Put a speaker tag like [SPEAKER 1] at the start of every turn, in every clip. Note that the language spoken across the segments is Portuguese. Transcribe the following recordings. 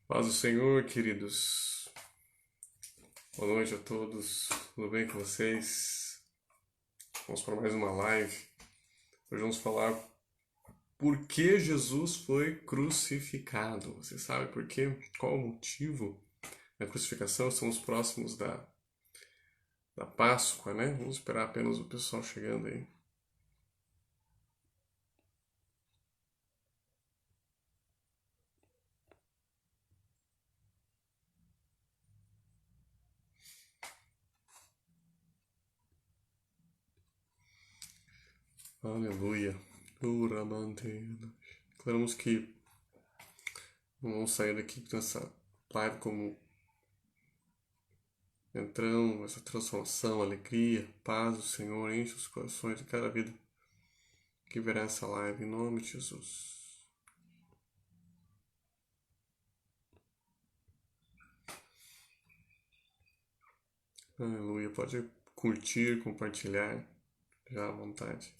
[SPEAKER 1] Paz do Senhor, queridos. Boa noite a todos. Tudo bem com vocês? Vamos para mais uma live. Hoje vamos falar por que Jesus foi crucificado. Você sabe por quê? Qual o motivo da crucificação? Estamos próximos da Páscoa, né? Vamos esperar apenas o pessoal chegando aí. Aleluia. Uramante. Declaramos que não vamos sair daqui dessa live como entramos, essa transformação, alegria, paz do Senhor enche os corações de cada vida que verá essa live, em nome de Jesus. Aleluia. Pode curtir, compartilhar, já à vontade.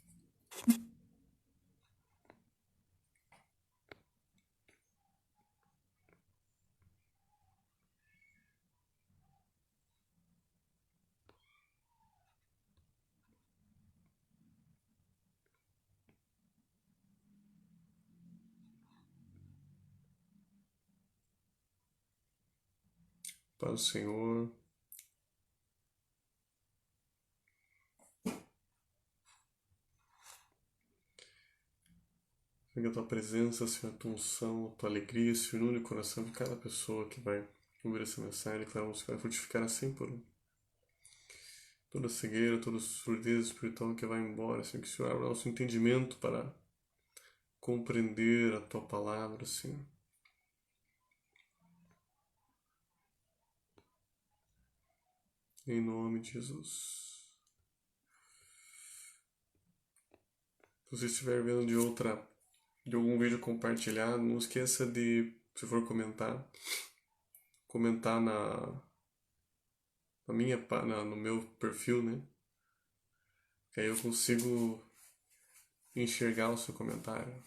[SPEAKER 1] Para o Senhor. Que a tua presença, Senhor, a tua unção, a tua alegria se inunde no coração de cada pessoa que vai ouvir essa mensagem. Declaramos que vai frutificar a 100 por um. Toda cegueira, toda surdez espiritual que vai embora, Senhor, que o Senhor abra nosso entendimento para compreender a tua palavra, Senhor. Em nome de Jesus. Se você estiver vendo de algum vídeo compartilhado, não esqueça de, se for comentar no meu perfil, né? Que aí eu consigo enxergar o seu comentário.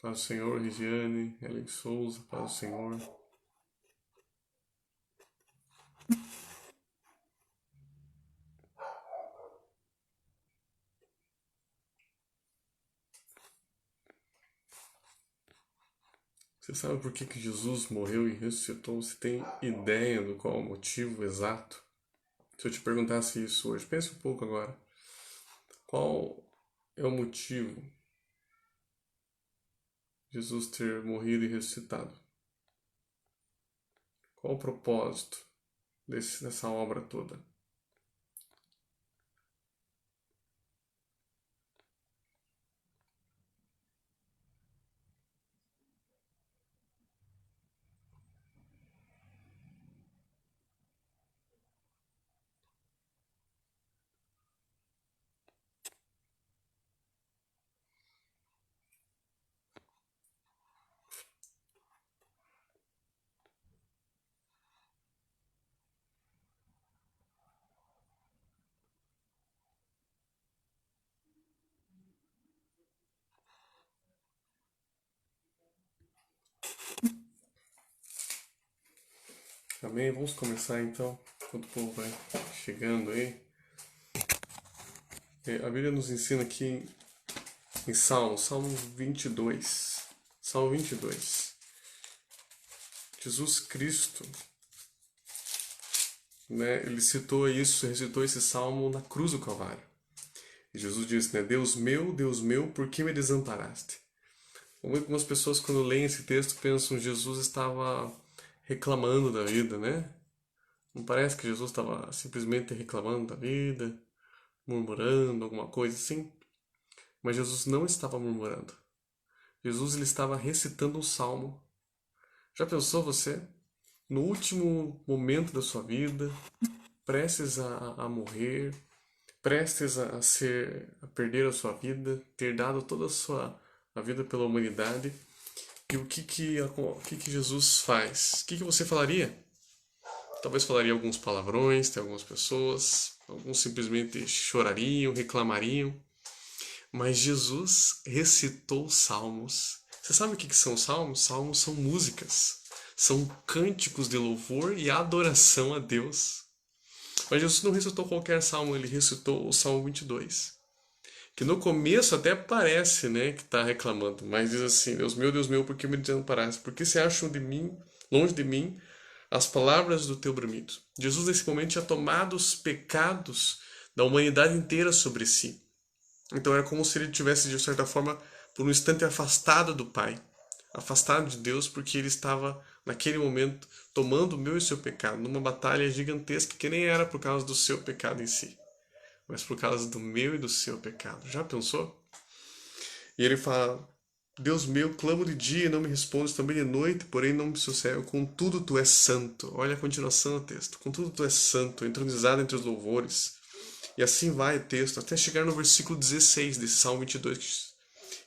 [SPEAKER 1] Paz do Senhor, Regiane, Ellen Souza, paz do Senhor. Você sabe por que Jesus morreu e ressuscitou? Você tem ideia do qual o motivo exato? Se eu te perguntasse isso hoje, pense um pouco agora. Qual é o motivo de Jesus ter morrido e ressuscitado? Qual o propósito dessa obra toda? Amém? Vamos começar então, enquanto o povo vai chegando aí. A Bíblia nos ensina aqui em Salmo 22. Salmo 22. Jesus Cristo, né, ele citou esse salmo na cruz do Calvário. E Jesus disse, né, Deus meu, por que me desamparaste? Algumas pessoas, quando leem esse texto, pensam que Jesus estava reclamando da vida, né? Não parece que Jesus estava simplesmente reclamando da vida, murmurando, alguma coisa assim? Mas Jesus não estava murmurando. Jesus ele estava recitando um salmo. Já pensou você, no último momento da sua vida, prestes a morrer, prestes a perder a sua vida, ter dado toda a vida pela humanidade, e o que Jesus faz? O que você falaria? Talvez falaria alguns palavrões, tem algumas pessoas, alguns simplesmente chorariam, reclamariam, mas Jesus recitou salmos. Você sabe o que são salmos? Salmos são músicas, são cânticos de louvor e adoração a Deus. Mas Jesus não recitou qualquer salmo, ele recitou o Salmo 22. Que no começo até parece, né, que está reclamando, mas diz assim: Deus meu, por que me desamparaste? Por que se acham de mim, longe de mim, as palavras do teu bramido? Jesus nesse momento tinha tomado os pecados da humanidade inteira sobre si. Então era como se ele tivesse, de certa forma, por um instante afastado do Pai, afastado de Deus, porque ele estava, naquele momento, tomando o meu e o seu pecado, numa batalha gigantesca que nem era por causa do seu pecado em si, mas por causa do meu e do seu pecado. Já pensou? E ele fala: Deus meu, clamo de dia e não me respondes, também de noite, porém não me sossego. Contudo, tu és santo. Olha a continuação do texto. Contudo, tu és santo, entronizado entre os louvores. E assim vai o texto, até chegar no versículo 16 desse Salmo 22.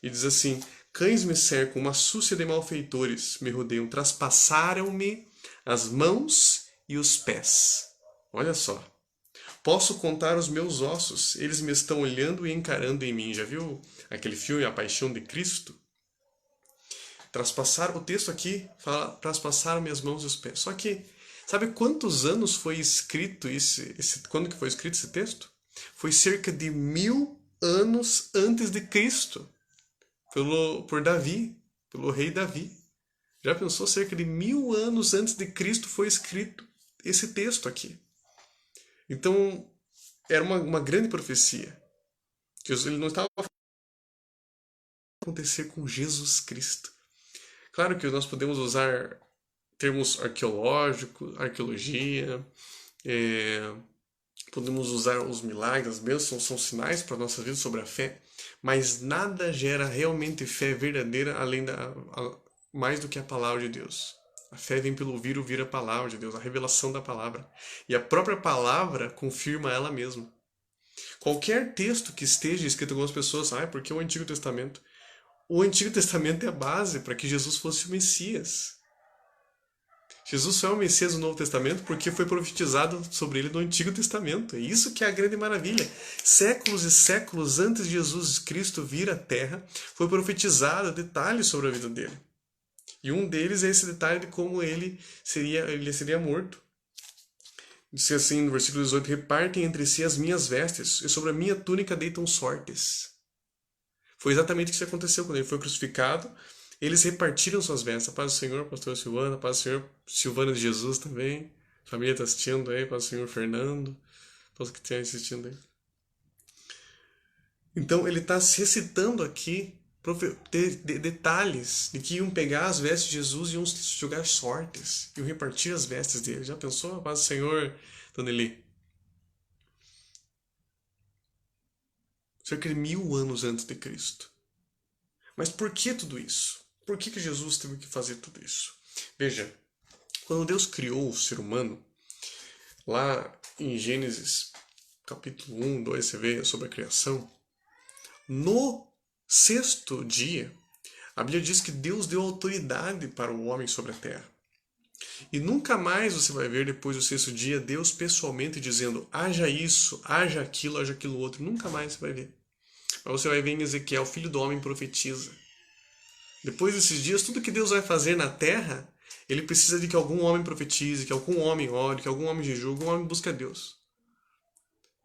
[SPEAKER 1] E diz assim: Cães me cercam, uma súcia de malfeitores me rodeiam, traspassaram-me as mãos e os pés. Olha só. Posso contar os meus ossos, eles me estão olhando e encarando em mim. Já viu aquele filme A Paixão de Cristo? Traspassaram, o texto aqui fala: traspassaram minhas mãos e os pés. Só que, sabe quantos anos foi escrito quando que foi escrito esse texto? Foi cerca de 1000 anos antes de Cristo, por Davi, pelo rei Davi. Já pensou? Cerca de 1000 anos antes de Cristo foi escrito esse texto aqui. Então, era uma grande profecia. Jesus, ele não estava acontecer com Jesus Cristo. Claro que nós podemos usar termos arqueológicos, arqueologia, é, podemos usar os milagres, as bênçãos, são sinais para a nossa vida sobre a fé, mas nada gera realmente fé verdadeira mais do que a palavra de Deus. A fé vem pelo ouvir a palavra de Deus, a revelação da palavra. E a própria palavra confirma ela mesma. Qualquer texto que esteja escrito, algumas pessoas, porque o Antigo Testamento? O Antigo Testamento é a base para que Jesus fosse o Messias. Jesus só é o Messias do Novo Testamento porque foi profetizado sobre ele no Antigo Testamento. É isso que é a grande maravilha. Séculos e séculos antes de Jesus Cristo vir à Terra, foi profetizado detalhes sobre a vida dele. E um deles é esse detalhe de como ele seria morto. Diz assim no versículo 18: Repartem entre si as minhas vestes, e sobre a minha túnica deitam sortes. Foi exatamente isso que aconteceu quando ele foi crucificado. Eles repartiram suas vestes. A paz do Senhor, pastor Silvana, a paz do Senhor, Silvana de Jesus também. A família está assistindo aí, paz do Senhor Fernando, todos que estão assistindo aí. Então ele está recitando aqui detalhes de que iam pegar as vestes de Jesus e iam jogar sortes, iam repartir as vestes dele. Já pensou? A paz do Senhor, Dona Eli? Cerca de 1000 anos antes de Cristo. Mas por que tudo isso? Por que Jesus teve que fazer tudo isso? Veja, quando Deus criou o ser humano, lá em Gênesis, capítulo 1, 2, você vê sobre a criação, no sexto dia, a Bíblia diz que Deus deu autoridade para o homem sobre a terra. E nunca mais você vai ver, depois do sexto dia, Deus pessoalmente dizendo: haja isso, haja aquilo outro. Nunca mais você vai ver. Mas você vai ver em Ezequiel: o filho do homem profetiza. Depois desses dias, tudo que Deus vai fazer na terra, ele precisa de que algum homem profetize, que algum homem ore, que algum homem jejue, algum homem busque a Deus.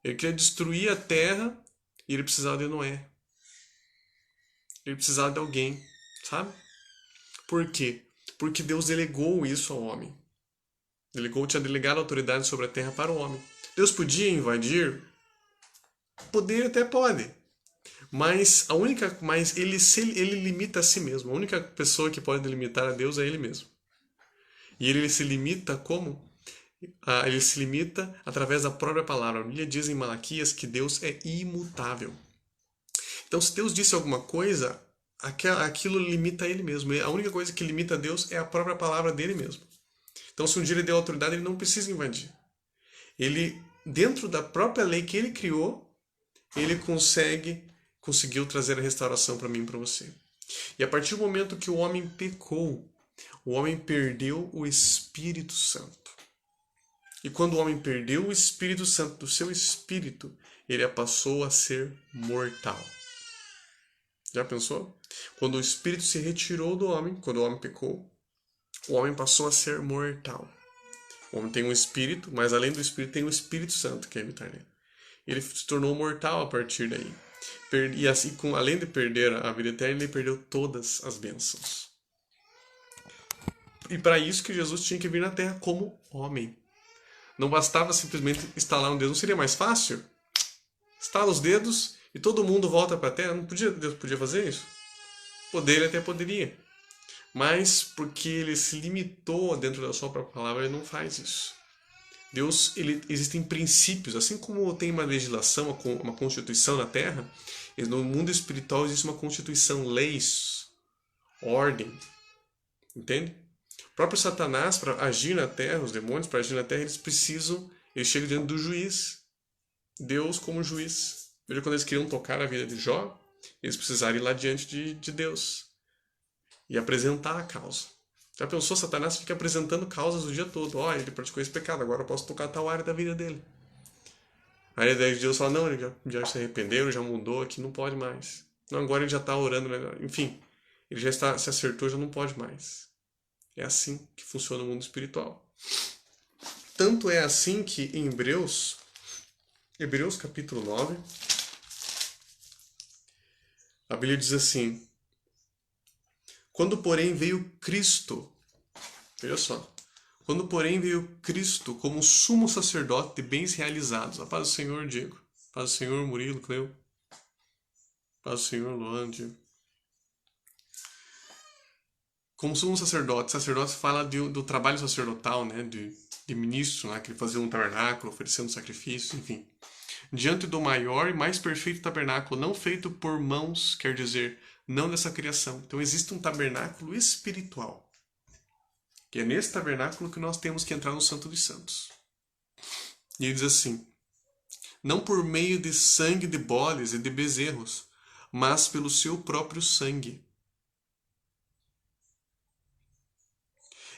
[SPEAKER 1] Ele queria destruir a terra e ele precisava de Noé. Ele precisava de alguém, sabe? Por quê? Porque Deus delegou isso ao homem. Tinha delegado a autoridade sobre a terra para o homem. Deus podia invadir? Poder até pode. Mas ele limita a si mesmo. A única pessoa que pode limitar a Deus é ele mesmo. E ele se limita como? Ele se limita através da própria palavra. A Bíblia diz em Malaquias que Deus é imutável. Então, se Deus disse alguma coisa, aquilo limita ele mesmo. A única coisa que limita Deus é a própria palavra dele mesmo. Então, se um dia ele deu autoridade, ele não precisa invadir. Ele, dentro da própria lei que ele criou, ele conseguiu trazer a restauração para mim e para você. E a partir do momento que o homem pecou, o homem perdeu o Espírito Santo. E quando o homem perdeu o Espírito Santo do seu espírito, ele passou a ser mortal. Já pensou? Quando o Espírito se retirou do homem, quando o homem pecou, o homem passou a ser mortal. O homem tem um espírito, mas além do espírito tem o Espírito Santo que é habitar nele. Ele se tornou mortal a partir daí. E assim, além de perder a vida eterna, ele perdeu todas as bênçãos. E para isso que Jesus tinha que vir na Terra como homem. Não bastava simplesmente estalar um dedo. Não seria mais fácil? Estala os dedos e todo mundo volta para a Terra. Deus podia fazer isso? Ele até poderia. Mas porque ele se limitou dentro da sua própria palavra, ele não faz isso. Deus, existem princípios. Assim como tem uma legislação, uma constituição na Terra, no mundo espiritual existe uma constituição, leis, ordem. Entende? O próprio Satanás, para agir na Terra, os demônios, para agir na Terra, eles chegam diante do juiz. Deus como juiz. Veja, quando eles queriam tocar a vida de Jó, eles precisaram ir lá diante de Deus e apresentar a causa. Já pensou, Satanás fica apresentando causas o dia todo. Ele praticou esse pecado, agora eu posso tocar tal área da vida dele. Aí Deus fala, não, ele já se arrependeu, já mudou, aqui não pode mais. Não, agora ele já está orando, enfim, ele já se acertou, já não pode mais. É assim que funciona o mundo espiritual. Tanto é assim que em Hebreus capítulo 9, a Bíblia diz assim: quando porém veio Cristo, veja só, quando porém veio Cristo como sumo sacerdote de bens realizados, a paz do Senhor, Diego, a paz do Senhor, Murilo, Cleo, a paz do Senhor, Luan, Diego. Como sumo sacerdote fala do trabalho sacerdotal, né, de ministro, né, que ele fazia um tabernáculo, oferecendo sacrifícios, enfim. Diante do maior e mais perfeito tabernáculo, não feito por mãos, quer dizer, não dessa criação. Então existe um tabernáculo espiritual. Que é nesse tabernáculo que nós temos que entrar no Santo dos Santos. E ele diz assim: não por meio de sangue de bodes e de bezerros, mas pelo seu próprio sangue.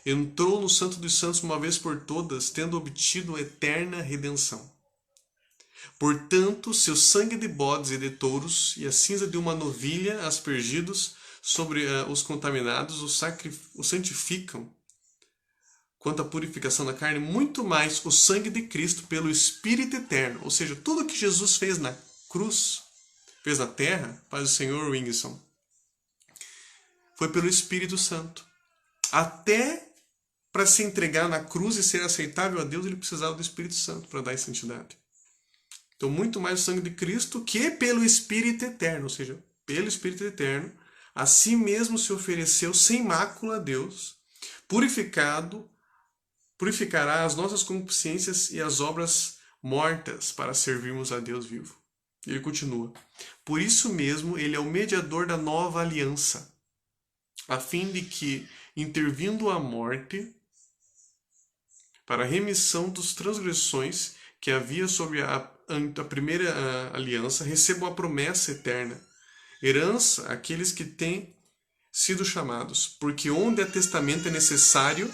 [SPEAKER 1] Entrou no Santo dos Santos uma vez por todas, tendo obtido eterna redenção. Portanto, seu sangue de bodes e de touros e a cinza de uma novilha aspergidos sobre os contaminados os santificam quanto à purificação da carne, muito mais o sangue de Cristo pelo Espírito eterno. Ou seja, tudo que Jesus fez na cruz, fez na terra, paz do Senhor, Wingson, foi pelo Espírito Santo. Até para se entregar na cruz e ser aceitável a Deus, ele precisava do Espírito Santo para dar santidade. Então, muito mais o sangue de Cristo que pelo Espírito eterno, ou seja, pelo Espírito eterno, a si mesmo se ofereceu sem mácula a Deus, purificará as nossas consciências e as obras mortas para servirmos a Deus vivo. Ele continua: por isso mesmo ele é o mediador da nova aliança, a fim de que, intervindo a morte, para a remissão das transgressões que havia sobre a primeira aliança, recebam a promessa eterna, herança àqueles que têm sido chamados, porque onde há testamento é necessário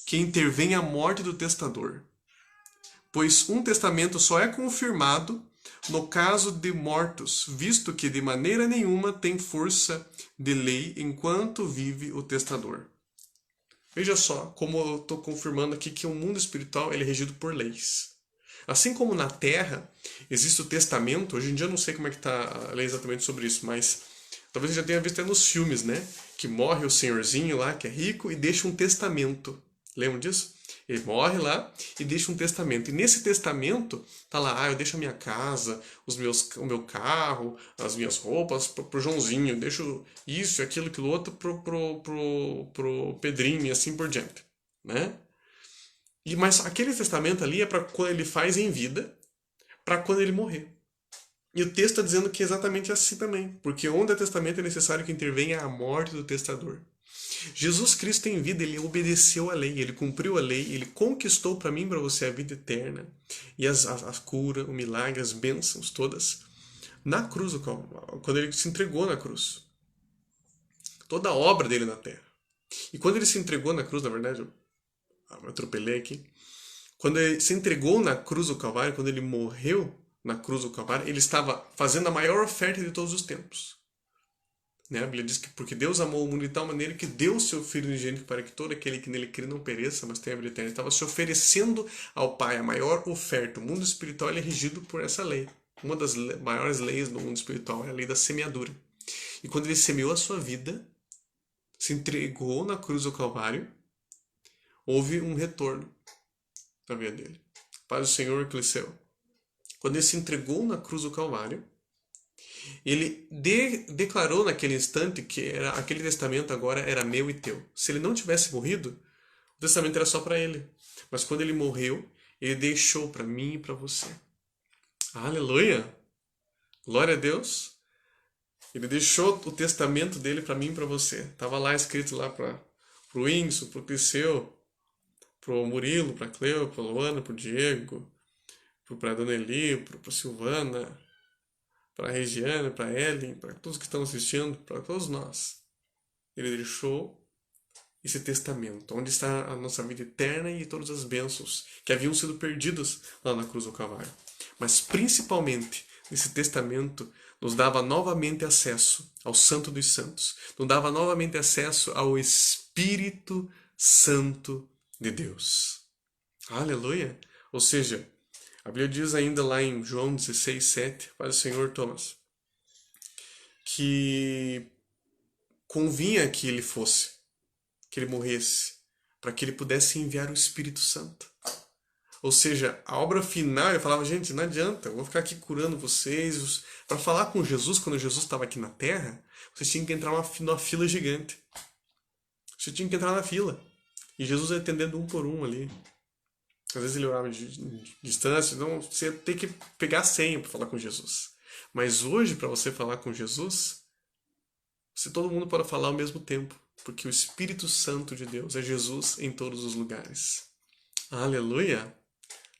[SPEAKER 1] que intervenha a morte do testador, pois um testamento só é confirmado no caso de mortos, visto que de maneira nenhuma tem força de lei enquanto vive o testador. Veja só como eu estou confirmando aqui que o mundo espiritual ele é regido por leis. Assim como na Terra existe o testamento, hoje em dia eu não sei como é que está a lei exatamente sobre isso, mas talvez você já tenha visto até nos filmes, né? Que morre o senhorzinho lá, que é rico, e deixa um testamento. Lembram disso? Ele morre lá e deixa um testamento. E nesse testamento tá lá, eu deixo a minha casa, o meu carro, as minhas roupas pro Joãozinho, deixo isso, aquilo outro pro Pedrinho e assim por diante, né? Mas aquele testamento ali é para quando ele faz em vida, para quando ele morrer. E o texto está dizendo que é exatamente assim também, porque onde é testamento é necessário que intervenha a morte do testador. Jesus Cristo em vida, ele obedeceu a lei, ele cumpriu a lei, ele conquistou para mim e para você a vida eterna e a cura, o milagre, as bênçãos todas na cruz, quando ele se entregou na cruz. Toda a obra dele na terra. E quando ele se entregou na cruz, na verdade, eu atropelei aqui. Quando ele se entregou na cruz do Calvário, quando ele morreu na cruz do Calvário, ele estava fazendo a maior oferta de todos os tempos. Né? A Bíblia diz que porque Deus amou o mundo de tal maneira que deu o seu Filho unigênito para que todo aquele que nele crê não pereça, mas tenha a vida eterna. Ele estava se oferecendo ao Pai a maior oferta. O mundo espiritual é regido por essa lei. Uma das maiores leis do mundo espiritual é a lei da semeadura. E quando ele semeou a sua vida, se entregou na cruz do Calvário, houve um retorno da vida dele. Para o Senhor Cliceu. Quando ele se entregou na cruz do Calvário, ele declarou naquele instante que aquele testamento agora era meu e teu. Se ele não tivesse morrido, o testamento era só para ele. Mas quando ele morreu, ele deixou para mim e para você. Aleluia! Glória a Deus! Ele deixou o testamento dele para mim e para você. Tava lá escrito lá para o Whindersson, para o Teseu, para o Murilo, para a Cleo, para a Luana, para o Diego, para a Dona Eli, para a Silvana, para a Regiane, para a Ellen, para todos que estão assistindo, para todos nós. Ele deixou esse testamento, onde está a nossa vida eterna e todas as bênçãos que haviam sido perdidas lá na cruz do Calvário. Mas principalmente, esse testamento nos dava novamente acesso ao Santo dos Santos, nos dava novamente acesso ao Espírito Santo de Deus. Aleluia! Ou seja, a Bíblia diz ainda lá em João 16, 7, para o Senhor Thomas, que convinha que ele fosse, que ele morresse, para que ele pudesse enviar o Espírito Santo. Ou seja, a obra final, ele falava, gente, não adianta, eu vou ficar aqui curando vocês. Para falar com Jesus, quando Jesus estava aqui na Terra, você tinha que entrar numa fila gigante. Você tinha que entrar na fila. E Jesus ia atendendo um por um ali. Às vezes ele orava de distância, então você ia ter que pegar a senha para falar com Jesus. Mas hoje, para você falar com Jesus, todo mundo pode falar ao mesmo tempo, porque o Espírito Santo de Deus é Jesus em todos os lugares. Aleluia!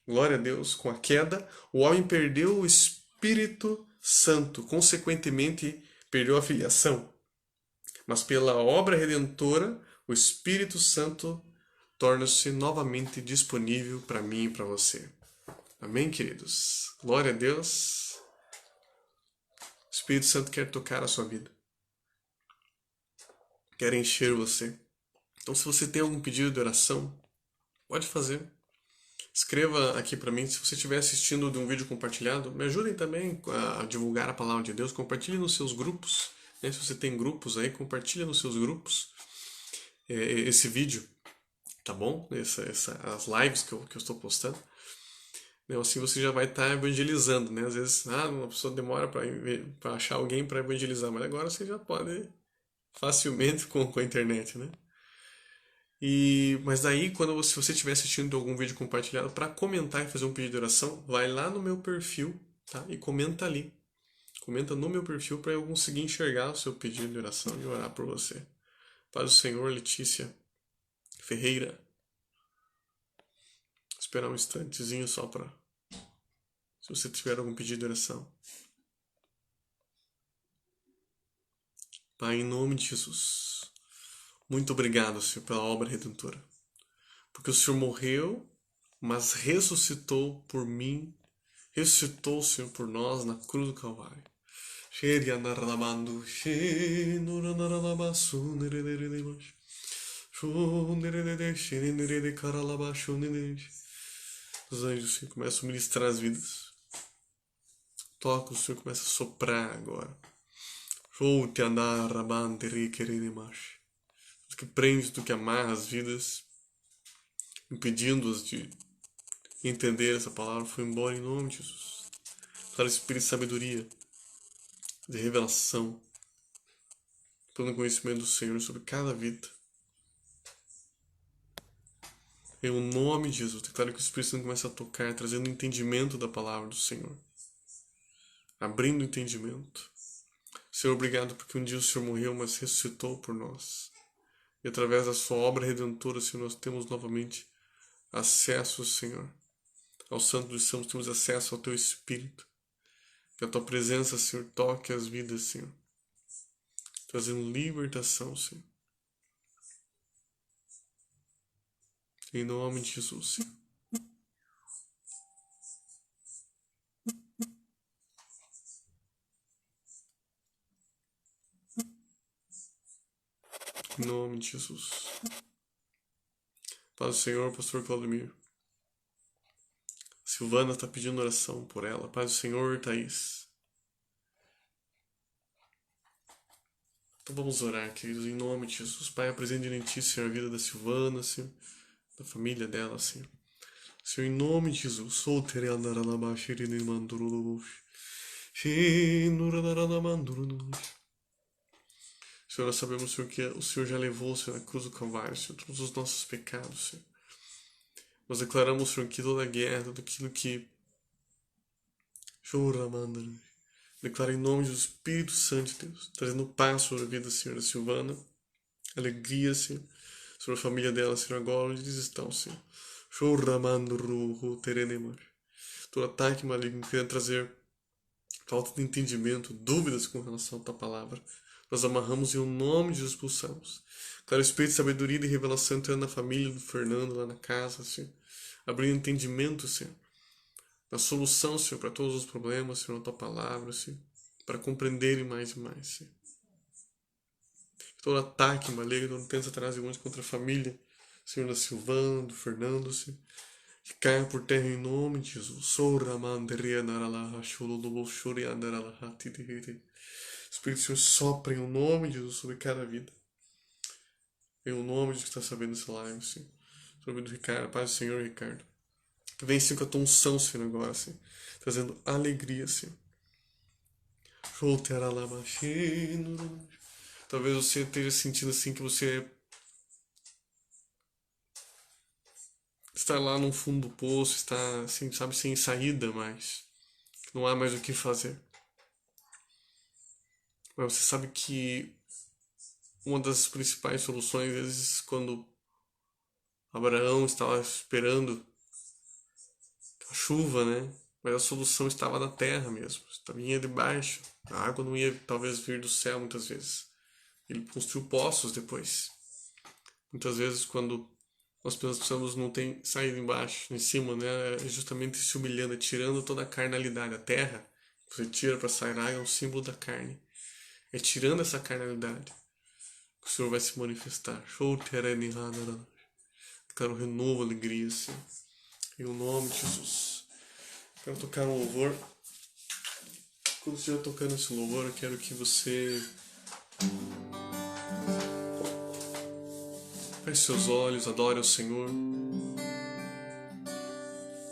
[SPEAKER 1] Glória a Deus. Com a queda, o homem perdeu o Espírito Santo, consequentemente perdeu a filiação. Mas pela obra redentora, o Espírito Santo torna-se novamente disponível para mim e para você. Amém, queridos? Glória a Deus. O Espírito Santo quer tocar a sua vida. Quer encher você. Então, se você tem algum pedido de oração, pode fazer. Escreva aqui para mim. Se você estiver assistindo de um vídeo compartilhado, me ajudem também a divulgar a palavra de Deus. Compartilhe nos seus grupos. Né? Se você tem grupos aí, compartilhe nos seus grupos esse vídeo. Tá bom? As lives que eu estou postando. Assim você já vai estar evangelizando, né? Às vezes, uma pessoa demora para achar alguém para evangelizar, mas agora você já pode facilmente com a internet, né? Mas daí, se você estiver assistindo algum vídeo compartilhado, para comentar e fazer um pedido de oração, vai lá no meu perfil, tá? E comenta ali. Comenta no meu perfil para eu conseguir enxergar o seu pedido de oração e orar por você. Para o Senhor, Letícia Ferreira. Esperar um instantezinho só para... Se você tiver algum pedido de oração. Pai, em nome de Jesus, muito obrigado, Senhor, pela obra redentora. Porque o Senhor morreu, mas ressuscitou por mim, ressuscitou, Senhor, por nós na cruz do Calvário. Os anjos, Senhor, começam a ministrar as vidas. Toca, o Senhor começa a soprar agora. Tudo que prende, tudo que amarra as vidas, impedindo-as de entender essa palavra, foi embora em nome de Jesus. Para o Espírito de sabedoria, de revelação, pelo conhecimento do Senhor sobre cada vida. Em o nome de Jesus, declaro que o Espírito Santo começa a tocar, trazendo entendimento da palavra do Senhor. Abrindo entendimento. Senhor, obrigado porque um dia o Senhor morreu, mas ressuscitou por nós. E através da sua obra redentora, Senhor, nós temos novamente acesso, Senhor, ao Santo dos Santos, temos acesso ao Teu Espírito. Que a Tua presença, Senhor, toque as vidas, Senhor, trazendo libertação, Senhor. Em nome de Jesus, Senhor. Em nome de Jesus. Paz do Senhor, pastor Claudemir. Silvana está pedindo oração por ela. Paz do Senhor, Thaís. Então vamos orar, queridos, em nome de Jesus. Pai, apresente em Ti, Senhor, a vida da Silvana, Senhor, da família dela, Senhor. Senhor, em nome de Jesus. Senhor, nós sabemos, Senhor, que o Senhor já levou, Senhor, na cruz do Calvário, Senhor, todos os nossos pecados, Senhor. Nós declaramos, Senhor, que toda a guerra, tudo aquilo que declara em nome do Espírito Santo de Deus, trazendo paz sobre a vida da senhora Silvana, alegria, Senhor, sobre a família dela, Senhor, agora onde eles estão, Senhor. Todo ataque maligno querendo trazer falta de entendimento, dúvidas com relação à Tua palavra, nós amarramos e o nome de Jesus expulsamos. Claro, o Espírito de sabedoria e de revelação entrando na família do Fernando, lá na casa, Senhor, abrindo entendimento, Senhor, na solução, Senhor, para todos os problemas, Senhor, na Tua palavra, Senhor, para compreenderem mais e mais, Senhor. Todo ataque maligno, todo tenta Satanás e monte contra a família, Senhor, da Silvana, do Fernando, Senhor, que caia por terra em nome de Jesus. Espírito, Senhor, sopra em o nome de Jesus sobre cada vida. Em o nome de Jesus que está sabendo esse live, Senhor. Sobre o Ricardo, Pai do Senhor, Ricardo. Que vem, Senhor, com a Tua unção, Senhor, agora, Senhor. Trazendo alegria, Senhor. Talvez você esteja sentindo assim que você está lá no fundo do poço, está, assim, sabe, sem saída mais. Não há mais o que fazer. Mas você sabe que uma das principais soluções, às vezes, quando Abraão estava esperando a chuva, né? Mas a solução estava na terra mesmo, vinha de baixo. A água não ia, talvez, vir do céu muitas vezes. Ele construiu poços depois. Muitas vezes, quando nós pensamos não tem saída embaixo, em cima, né? É justamente se humilhando, tirando toda a carnalidade. A terra que você tira para sair água é um símbolo da carne. É tirando essa carnalidade que o Senhor vai se manifestar. Quero renovo, alegria, Senhor. Em nome de Jesus. Quero tocar um louvor. Quando você estiver tocando esse louvor, eu quero que você feche seus olhos, adore ao Senhor.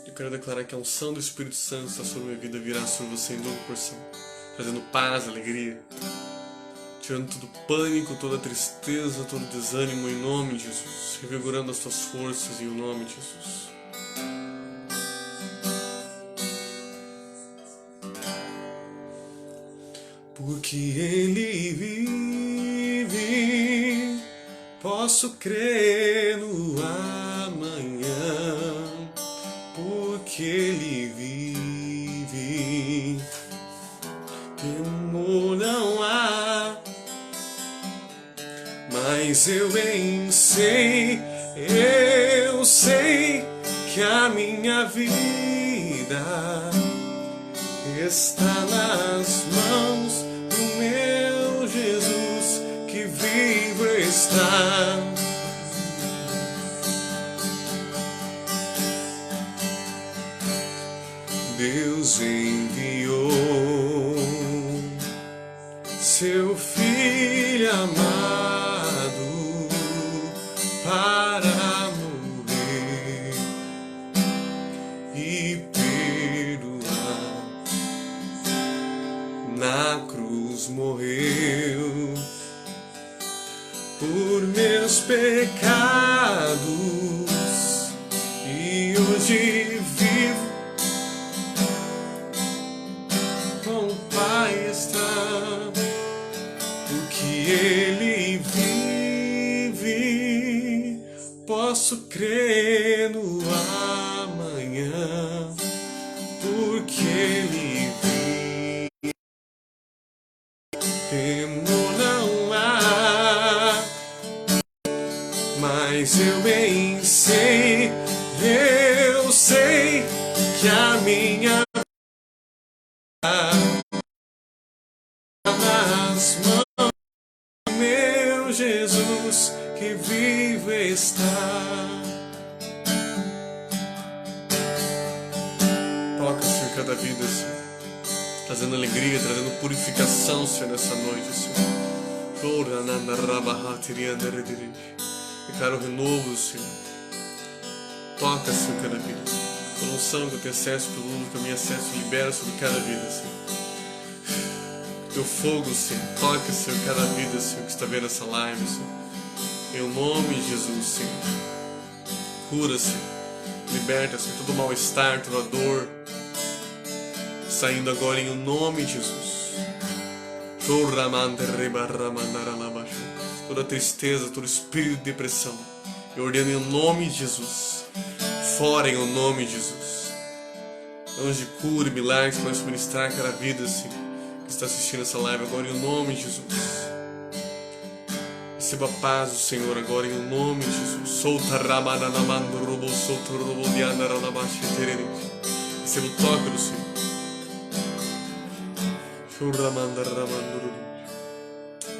[SPEAKER 1] Eu quero declarar que a unção do Espírito Santo está sobre a minha vida, virá sobre você em nova porção, trazendo paz, alegria, tirando todo pânico, toda tristeza, todo desânimo em nome de Jesus, revigorando as tuas forças em nome de Jesus. Porque Ele vive, posso crer no amanhã. Porque Ele vive, temor não há. Mas eu bem sei, eu sei que a minha vida está nas mãos do meu Jesus, que vivo está. Deus enviou seu Filho amado para morrer e perdoar. Na cruz morreu por meus pecados hoje vivo, com o Pai está, porque Ele vive, posso crer no amanhã, porque Ele vive, temor não há, mas eu bem sei, eu sei que a minha nas mãos do meu Jesus que vivo está. Toca, Senhor, cada vida, Senhor, trazendo alegria, trazendo purificação, Senhor, nessa noite, Senhor. Declaro o renovo, Senhor. Toca, Senhor, cada vida. A unção que eu tenho acesso pelo mundo, que eu me acesso, libera sobre cada vida, Senhor. Teu fogo, Senhor, toca, Senhor, cada vida, Senhor, que está vendo essa live, Senhor. Em nome de Jesus, Senhor. Cura, Senhor. Liberta, Senhor, todo mal-estar, toda dor. Saindo agora em nome de Jesus. Toda tristeza, todo espírito de depressão, eu ordeno em nome de Jesus. Fora em nome de Jesus. Anjo de cura e milagres para nos ministrar cada vida, Senhor, que está assistindo essa live agora em nome de Jesus. Receba a paz do Senhor agora em nome de Jesus. Solta ramananamando robo, solta robo de andaranabashi terere. Receba o toque do Senhor.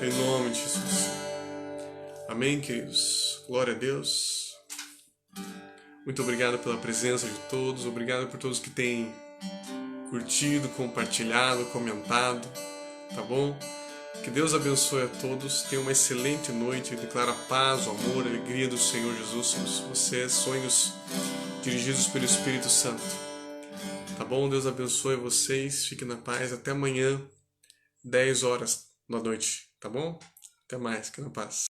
[SPEAKER 1] Em nome de Jesus. Amém, queridos. Glória a Deus. Muito obrigado pela presença de todos. Obrigado por todos que têm curtido, compartilhado, comentado. Tá bom? Que Deus abençoe a todos. Tenha uma excelente noite. Declara a paz, o amor, a alegria do Senhor Jesus sobre vocês. Sonhos dirigidos pelo Espírito Santo. Tá bom? Deus abençoe vocês. Fiquem na paz. Até amanhã, 10 horas da noite. Tá bom? Até mais. Fiquem na paz.